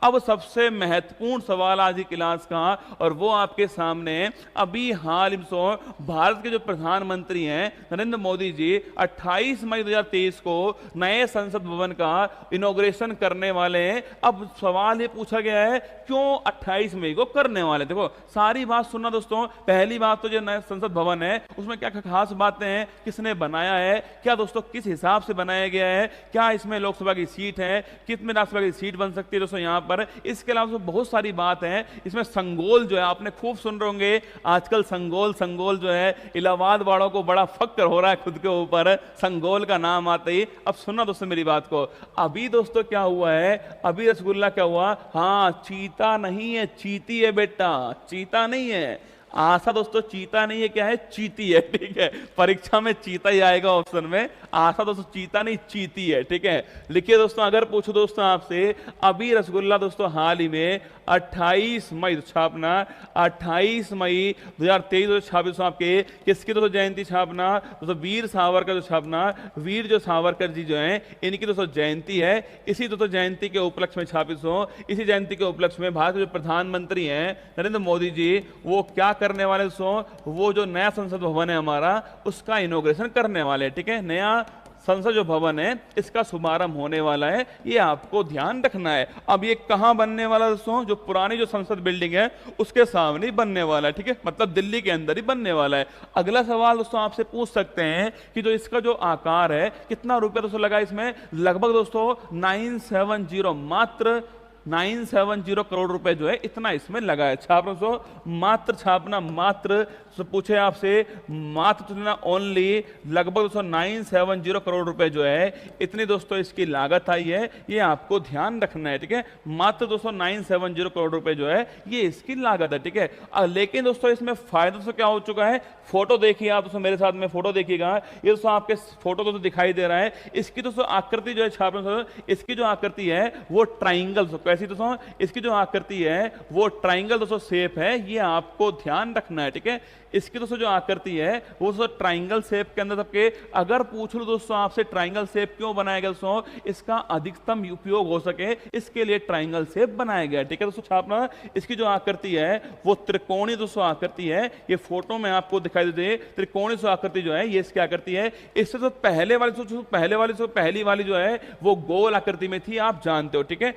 अब सबसे महत्वपूर्ण सवाल आज की क्लास का, और वो आपके सामने अभी हाल ही में भारत के जो प्रधानमंत्री हैं नरेंद्र मोदी जी 28 मई 2023 को नए संसद भवन का इनॉग्रेशन करने वाले हैं। अब सवाल ये पूछा गया है क्यों 28 मई को करने वाले। देखो सारी बात सुनना दोस्तों। पहली बात तो जो नया संसद भवन है उसमें क्या खास बातें हैं, किसने बनाया है, क्या दोस्तों किस हिसाब से बनाया गया है, क्या इसमें लोकसभा की सीट है, कितने राज्यसभा की सीट बन सकती है दोस्तों यहाँ पर। इसके अलावा बहुत सारी बात है। इसमें संगोल जो है आपने खूब सुन रहे होंगे आजकल, संगोल संगोल जो है इलाहाबाद वालों को बड़ा फक्र हो रहा है खुद के ऊपर, संगोल का नाम आते ही। अब सुनना दोस्तों मेरी बात को। अभी दोस्तों क्या हुआ है, अभी रसगुल्ला क्या हुआ, हाँ चीता नहीं है चीती है बेटा, चीता नहीं है। आशा दोस्तों चीता नहीं है, क्या है, चीती है। ठीक है, परीक्षा में चीता ही आएगा ऑप्शन में। आशा दोस्तों चीता नहीं चीती है। ठीक है, लिखिए दोस्तों। अगर पूछो दोस्तों आपसे, अभी रसगुल्ला दोस्तों हाल ही में 28 मई छापना, 28 मई 2023 छापना आपके किसकी दोस्तों जयंती छापना, दोस्तों वीर सावरकर जो छापना, वीर जो सावरकर जी जो हैं इनकी दोस्तों जयंती है। इसी दोस्तों जयंती के उपलक्ष्य में छापित हो, इसी जयंती के उपलक्ष्य में भारत के जो प्रधानमंत्री हैं नरेंद्र मोदी जी वो क्या करने वाले दोस्तों, वो जो नया संसद भवन है हमारा उसका इनॉग्रेशन करने वाले। ठीक है, नया संसद जो भवन है इसका शुभारंभ होने वाला है, ये आपको ध्यान रखना है। अब ये कहां बनने वाला दोस्तों, जो पुरानी जो संसद बिल्डिंग है उसके सामने बनने वाला है। ठीक है, मतलब दिल्ली के अंदर ही बनने वाला है। अगला सवाल दोस्तों आपसे पूछ सकते हैं कि जो इसका जो आकार है कितना रुपया दोस्तों लगा इसमें, लगभग दोस्तों 970 मात्र 970 करोड़ रुपए जो है इतना इसमें लगा है। छापना दोस्तों मात्र, छापना मात्र, तो पूछे आपसे मात्र कितना, ओनली लगभग दोस्तों 970 करोड़ रुपए जो है इतनी दोस्तों इसकी लागत आई है, ये आपको ध्यान रखना है। ठीक है, मात्र दोस्तों 970 करोड़ रुपए जो है ये इसकी लागत है। ठीक है, लेकिन दोस्तों इसमें फायदा दोस्तों क्या हो चुका है, फोटो देखिए आप दोस्तों मेरे साथ में, फोटो देखिएगा। ये दोस्तों आपके फोटो दोस्तों दिखाई दे रहा है। इसकी दोस्तों आकृति जो है छापना, इसकी जो आकृति है वो ट्राइंगल, कैसी दोस्तों, इसकी जो आकृति है वो ट्राइंगल दोस्तों शेप है, ये आपको ध्यान रखना है। ठीक है, इसकी दोस्तों जो आकृति है वो दोस्तों ट्राइंगल शेप के अंदर सबके। अगर पूछ लो दोस्तों आपसे ट्राइंगल शेप क्यों बनाया गया दोस्तों, इसका अधिकतम उपयोग हो सके इसके लिए ट्राइंगल शेप बनाया गया। ठीक है दोस्तों, छापना इसकी जो आकृति है वो त्रिकोणीय दोस्तों आकृति है। ये फोटो में आपको दिखाई दे त्रिकोणीय दोस्तों आकृति जो है ये इसकी आकृति है। इससे तो पहले पहली वाली जो है वो गोल आकृति में थी, आप जानते हो। ठीक है,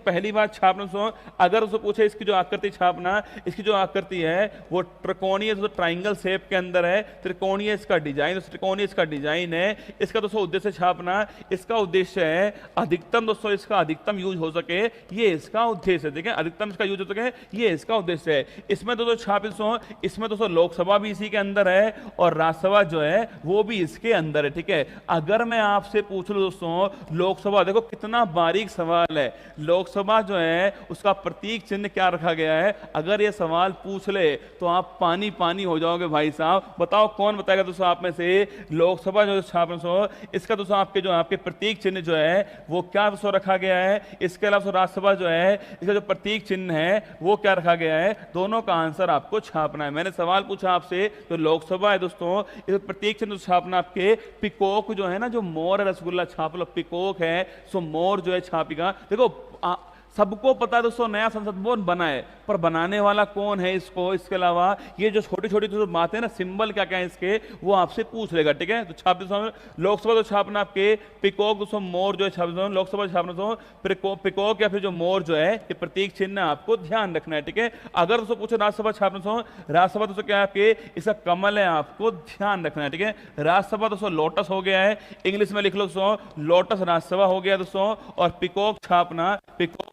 पहली बार छापना दोस्तों, अगर उसको पूछे इसकी जो आकृति छापना, इसकी जो आकृति है वो त्रिकोणीय ट्राइंगल शेप के अंदर है, त्रिकोणीय इसका डिजाइन, त्रिकोणीय इसका डिजाइन है। इसका दोस्तों उद्देश्य छापना, इसका उद्देश्य है अधिकतम दोस्तों इसका अधिकतम यूज हो सके, ये इसका उद्देश्य है। ठीक है, अधिकतम इसका यूज हो सके ये इसका उद्देश्य है। इसमें दोस्तों छापित इसमें दोस्तों लोकसभा भी इसी के अंदर है और राज्यसभा जो है वो भी इसके अंदर है। ठीक है, अगर मैं आपसे पूछ लूं दोस्तों लोकसभा, देखो कितना बारीक सवाल है, लोकसभा जो है उसका प्रतीक चिन्ह क्या रखा गया है, अगर ये सवाल पूछ ले तो आप पानी पानी हो जाओगे भाई साहब। बताओ कौन बताएगा दोस्तों आप में से, लोकसभा जो छापना इसका दोस्तों आपके जो आपके प्रतीक चिन्ह जो है वो क्या दोस्तों रखा गया है। इसके अलावा राज्यसभा जो है इसका जो प्रतीक चिन्ह है वो क्या रखा गया है, दोनों का आंसर आपको छापना है। मैंने सवाल पूछा आपसे, जो लोकसभा है दोस्तों इस प्रतीक चिन्ह छापना आपके पिकॉक जो है ना, जो मोर है, रसगुल्ला छाप लो पिकॉक है, सो मोर जो है छापिका। देखो सबको पता है दोस्तों नया संसद भवन बना है, पर बनाने वाला कौन है इसको, इसके अलावा ये जो छोटी छोटी जो बातें ना, सिंबल क्या क्या है इसके, वो आपसे पूछ लेगा। ठीक है, तो लोकसभा तो छापना आपके पिकॉक दोस्तों, मोर जो है छापना, लोकसभा छापना दोस्तों पिकॉक या फिर जो मोर जो है ये प्रतीक चिन्ह आपको ध्यान रखना है। ठीक है, अगर दोस्तों पूछे राज्यसभा छापना राज्यसभा दोस्तों क्या है आपके, इसका कमल है, आपको ध्यान रखना है। ठीक है, राज्यसभा दोस्तों लोटस हो गया है, इंग्लिश में लिख लो दोस्तों लोटस राज्यसभा हो गया दोस्तों, और पिकॉक छापना पिकॉक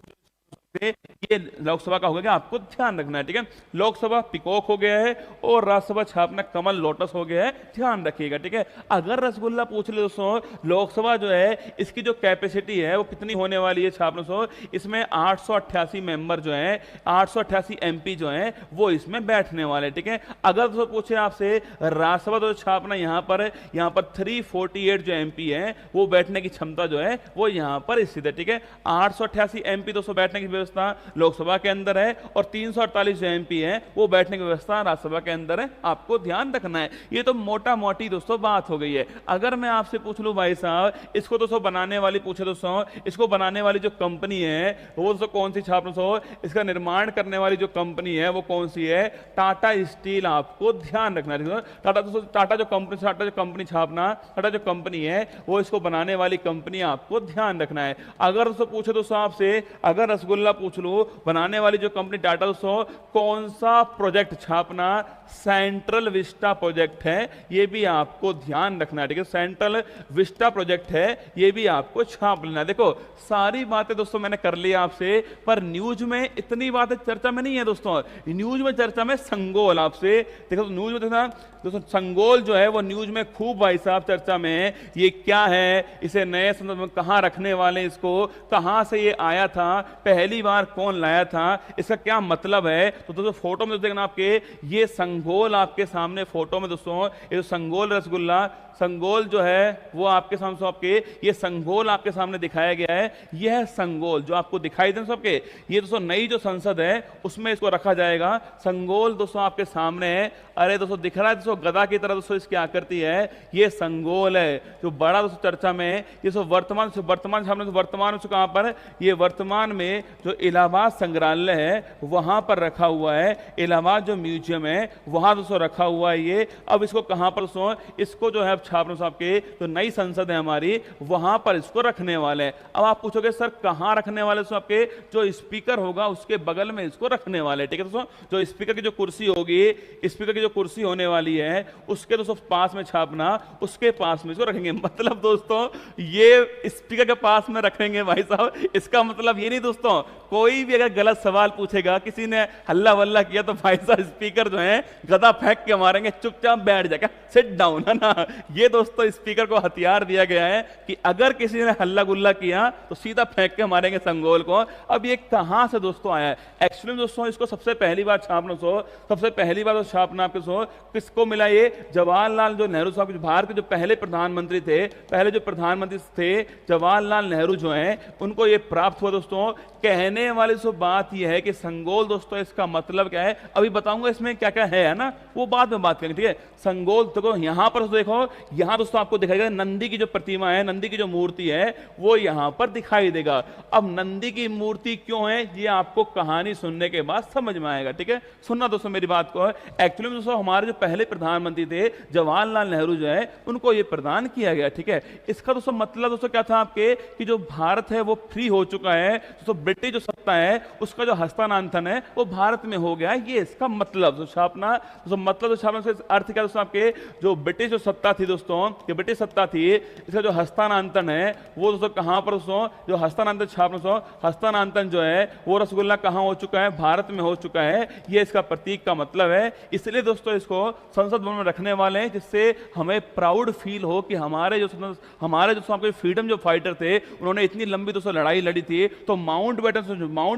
ये लोकसभा का हो गया, आपको ध्यान रखना है। ठीक है, लोकसभा पिकॉक हो गया है और राज्यसभा छापना कमल लोटस हो गया है, ध्यान रखिएगा। ठीक है, अगर रसगुल्ला पूछ ले दोस्तों लोकसभा जो है इसकी जो कैपेसिटी है वो कितनी होने वाली है छापना, इसमें 888 मेंबर जो है 888 एमपी जो है वो इसमें बैठने वाले। ठीक है, अगर दोस्तों पूछे आपसे राज्यसभा तो छापना यहाँ पर 348 जो एमपी है वो बैठने की क्षमता जो है वो यहाँ पर स्थित है। ठीक है, 888 एमपी दोस्तों बैठने की व्यवस्था लोकसभा के अंदर है, और 348 जो MP है वो बैठने की व्यवस्था राज्यसभा के अंदर है, आपको ध्यान रखना है। ये तो मोटा मोटी दोस्तों बात हो गई है। अगर मैं आपसे पूछ लूं भाई साहब, इसको दोस्तों बनाने वाली पूछे दोस्तों, इसको बनाने वाली जो कंपनी है वो दोस्तों कौन सी छाप दोस्तों, इसका निर्माण करने वाली जो कंपनी है वो कौन सी है, टाटा स्टील, आपको ध्यान रखना है। टाटा दोस्तों, टाटा जो कंपनी छापना, टाटा जो कंपनी है वो इसको बनाने वाली कंपनी, आपको ध्यान रखना है। अगर दोस्तों पूछे दोस्तों आपसे, अगर रसगुल्ला पूछ लो, बनाने वाली जो कंपनी टाटा दोस्तों कौन सा प्रोजेक्ट छापना, सेंट्रल विस्टा प्रोजेक्ट है, ये भी आपको ध्यान रखना है, ठीक है। सेंट्रल विस्टा प्रोजेक्ट है, ये भी आपको छाप लेना है। देखो सारी बातें दोस्तों मैंने कर ली आपसे, पर न्यूज में इतनी बातें चर्चा में नहीं है दोस्तों। न्यूज में चर्चा में संगोल आपसे देखो, न्यूज में देखना दोस्तों, संगोल जो है वो न्यूज में खूब भाई साहब चर्चा में है। ये क्या है, इसे नए संदर्भ में कहां रखने वाले, इसको कहां से ये आया था, पहली बार कौन लाया था, इसका क्या मतलब है। तो दोस्तों फोटो में देखना आपके, ये संगोल आपके सामने फोटो में दोस्तों, ये जो संगोल रसगुल्ला, संगोल जो है वो आपके सामने, आपके ये संगोल आपके सामने दिखाया गया है। यह संगोल जो आपको दिखाई दे सबके, ये दोस्तों नई जो संसद है उसमें इसको रखा जाएगा। संगोल दोस्तों आपके सामने है, अरे दोस्तों दिख रहा है दोस्तों गदा की तरह दोस्तों इसकी आकृति है, ये संगोल है जो बड़ा दोस्तों चर्चा में है। ये दोस्तों वर्तमान सामने, वर्तमान कहां पर, ये वर्तमान में जो इलाहाबाद संग्रहालय है वहां पर रखा हुआ है, इलाहाबाद जो म्यूजियम है वहां दोस्तों रखा हुआ है ये। अब इसको कहां पर दोस्तों, इसको जो है छापना साहब के जो नई संसद है हमारी, वहां पर इसको रखने वाले हैं। अब आप पूछोगे सर कहां रखने वाले, आपके जो स्पीकर होगा उसके बगल में इसको रखने वाले, ठीक है दोस्तों। जो स्पीकर की जो कुर्सी होगी, स्पीकर की जो कुर्सी होने वाली है उसके दोस्तों पास में छापना, उसके पास में इसको रखेंगे। मतलब दोस्तों ये स्पीकर के पास में रखेंगे भाई साहब, इसका मतलब ये नहीं दोस्तों, कोई भी अगर गलत सवाल पूछेगा, किसी ने हल्ला वल्ला किया, तो भाई साहब स्पीकर जो है गदा फेंक के मारेंगे, चुपचाप बैठ जाएगा, सिट डाउन, है ना। ये दोस्तों स्पीकर को हथियार दिया गया है कि अगर किसी ने हल्ला गुल्ला किया तो सीधा फेंक के मारेंगे संगोल को। अब ये कहां से दोस्तों आया है, एक्चुअली दोस्तों इसको सबसे पहली बार छापना, सबसे पहली बार छापना आपके किसको मिला, ये जवाहरलाल जो नेहरू साहब, भारत के जो पहले प्रधानमंत्री थे, पहले जो प्रधानमंत्री थे जवाहरलाल नेहरू जो हैं, उनको ये प्राप्त हुआ दोस्तों। कहने वाली बात यह है कि संगोल दोस्तों इसका मतलब क्या है, अभी बताऊंगा इसमें क्या क्या है ना, वो बाद में बात करेंगे, ठीक है। संगोल देखो यहां पर देखो, यहां दोस्तों आपको दिखाएगा नंदी की जो प्रतिमा है, नंदी की जो मूर्ति है वो यहां पर दिखाई देगा। अब नंदी की मूर्ति क्यों है, ये आपको कहानी सुनने के बाद समझ में आएगा, ठीक है। सुनना दोस्तों मेरी बात को। एक्चुअली में दोस्तों हमारे जो पहले प्रधानमंत्री थे जवाहरलाल नेहरू जो है, उनको ये प्रदान किया गया, ठीक है। इसका दोस्तों मतलब दोस्तों क्या था आपके, कि जो भारत है वो फ्री हो चुका है, दोस्तों ब्रिटिश जो सत्ता है उसका जो हस्तांतरण है वो भारत में हो गया है, ये इसका मतलब छापना। दोस्तों मतलब छापना से अर्थ क्या दोस्तों, आपके जो ब्रिटिश जो सत्ता थी दोस्तों, ये ब्रिटिश सत्ता थी, इसका जो हस्तांतरण है वो दोस्तों कहां पर दोस्तों, जो हस्तांतरण छापना दोस्तों, हस्तांतरण जो है वो रसगुल्ला कहां हो चुका है, भारत में हो चुका है, ये इसका प्रतीक का मतलब है। इसलिए दोस्तों इसको संसद भवन में रखने वाले हैं, जिससे हमें प्राउड फील हो कि हमारे जो आपके फ्रीडम जो फाइटर थे, उन्होंने इतनी लंबी दोस्तों लड़ाई लड़ी थी। तो माउंट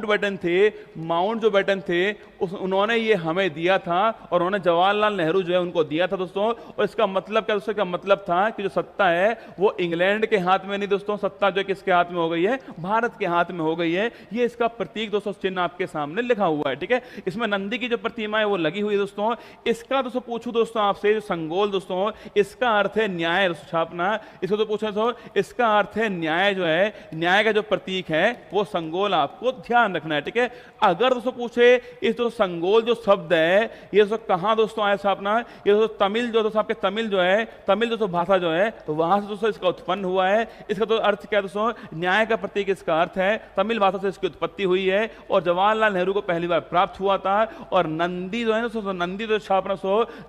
बैटन थे उन्होंने ये हमें दिया था, और उन्होंने जवाहरलाल नेहरू जो है उनको दिया था दोस्तों। और इसका मतलब क्या दोस्तों, क्या मतलब था कि जो सत्ता है वो इंग्लैंड के हाथ में नहीं दोस्तों, सत्ता जो किसके हाथ में हो गई है, भारत के हाथ में हो गई है। ये इसका प्रतीक दोस्तों चिन्ह आपके सामने लिखा हुआ है, ठीक है। इसमें नंदी की जो प्रतिमा है वो लगी हुई है दोस्तों। इसका दोस्तों पूछूं दोस्तों आपसे, जो संगोल दोस्तों इसका अर्थ है न्याय छापना, इसको तो पूछा दोस्तों, इसका अर्थ है न्याय, जो है न्याय का जो प्रतीक है वो संगोल, आपको ध्यान रखना है, ठीक है। अगर दोस्तों पूछे इस दोस्तों संगोल जो शब्द है ये दोस्तों कहां दोस्तों आया छापना, ये दोस्तों तमिल जो दोस्तों आपके तमिल जो है, तमिल दोस्तों भाषा जो है, तो वहां से दोस्तों इसका उत्पन्न हुआ है। इसका तो अर्थ क्या दोस्तों, न्याय का प्रतीक इसका अर्थ है, तमिल भाषा से इसकी उत्पत्ति हुई है, और जवाहरलाल नेहरू को पहली बार प्राप्त हुआ था। और नंदी जो है दोस्तों, नंदी जो छापना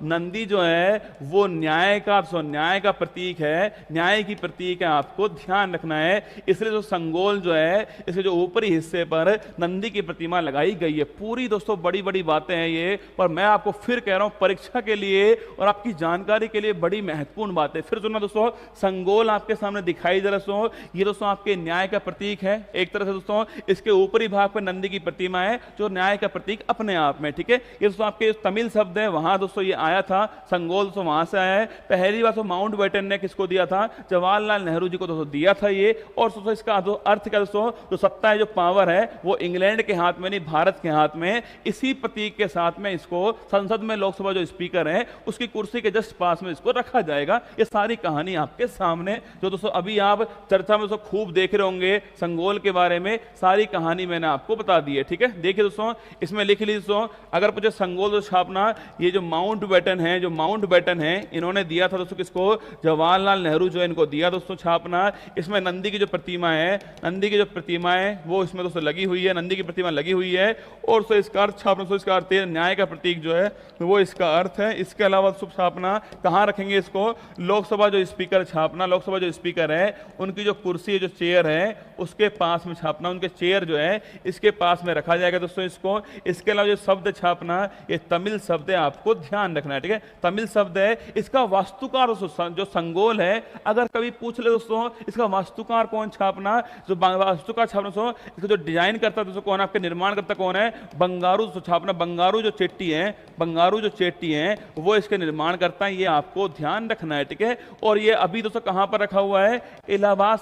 नंदी जो है वो न्याय का प्रतीक है, न्याय की प्रतीक है, आपको ध्यान रखना है। इसलिए जो संगोल जो है, इसके जो ऊपरी हिस्से पर नंदी की प्रतिमा लगाई गई है। पूरी दोस्तों बड़ी बड़ी बातें हैं ये, पर मैं आपको फिर कह रहा हूं परीक्षा के लिए और आपकी जानकारी के लिए बड़ी महत्वपूर्ण बात है। फिर सुनना दोस्तों, संगोल आपके सामने दिखाई दे रहा दोस्तों, ये दोस्तों आपके न्याय का प्रतीक है एक तरह से दोस्तों। इसके ऊपरी भाग पर नंदी की प्रतिमा है जो न्याय का प्रतीक अपने आप में, ठीक है। ये दोस्तों आपके तमिल शब्द है, वहां दोस्तों ये आया था, संगोल दोस्तों वहां से आया है। पहली बार तो माउंट बैटन ने किसको दिया था, जवाहरलाल नेहरू जी को दोस्तों दिया था ये। और दोस्तों इसका अर्थ क्या दोस्तों, जो सत्ता है, जो पावर है, है वो इंग्लैंड के हाथ में नहीं, भारत के हाथ में। इसी प्रतीक के साथ में इसको संसद में लोकसभा जो स्पीकर है उसकी कुर्सी के जस्ट पास में इसको रखा जाएगा। ये सारी कहानी आपके सामने, जो दोस्तों अभी आप चर्चा में दोस्तों खूब देख रहे होंगे संगोल के बारे में, सारी कहानी मैंने आपको बता दी है। ठीक है, देखिए दोस्तों इसमें लिख लीजिए दोस्तों, अगर मुझे संगोल तो छापना, ये जो माउंट बैटन है, जो माउंट बैटन है इन्होंने दिया था दोस्तों किसको, जवाहरलाल नेहरू जो इनको दिया दोस्तों छापना। इसमें नंदी की जो प्रतिमा है, नंदी की जो प्रतिमा है वो इसमें दोस्तों लगी हुई है, नंदी की प्रतिमा लगी हुई है। और सो इसका अर्थ छापना, सो इसका अर्थ है न्याय का प्रतीक जो है वो इसका अर्थ है। इसके अलावा शुभ छापना कहाँ रखेंगे इसको, लोकसभा जो स्पीकर छापना, लोकसभा जो स्पीकर है उनकी जो कुर्सी जो चेयर है उसके पास में छापना, उनके चेयर जो है इसके पास में रखा जाएगा दोस्तों इसको। इसके अलावा जो शब्द छापना, ये तमिल शब्द है, आपको ध्यान रखना है। ठीक है, तमिल शब्द है। इसका वास्तुकार दोस्तों जो संगोल है, अगर कभी पूछ ले दोस्तों इसका वास्तुकार कौन छापना, जो वास्तुकार छापना दोस्तों, इसको जो डिजाइन करता है दोस्तों कौन है, आपके निर्माण करता कौन है, बंगारू छापना, बंगारू जो चेट्टी है, बंगारू जो चेट्टी है वो इसके निर्माण करता है, ये आपको ध्यान रखना है। ठीक है, और ये अभी दोस्तों कहां पर रखा हुआ है, इलाहाबाद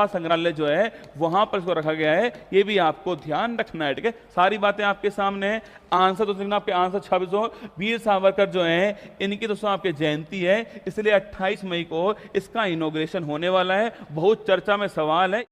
संग्रहालय जो है वहां पर इसको रखा गया है, ये भी आपको ध्यान रखना है। ठीक है, सारी बातें आपके सामने। आंसर दोस्तों आपके आंसर 26 वीर सावरकर जो है इनकी दोस्तों आपके जयंती है, इसलिए 28 मई को इसका इनॉग्रेशन होने वाला है। बहुत चर्चा में सवाल है।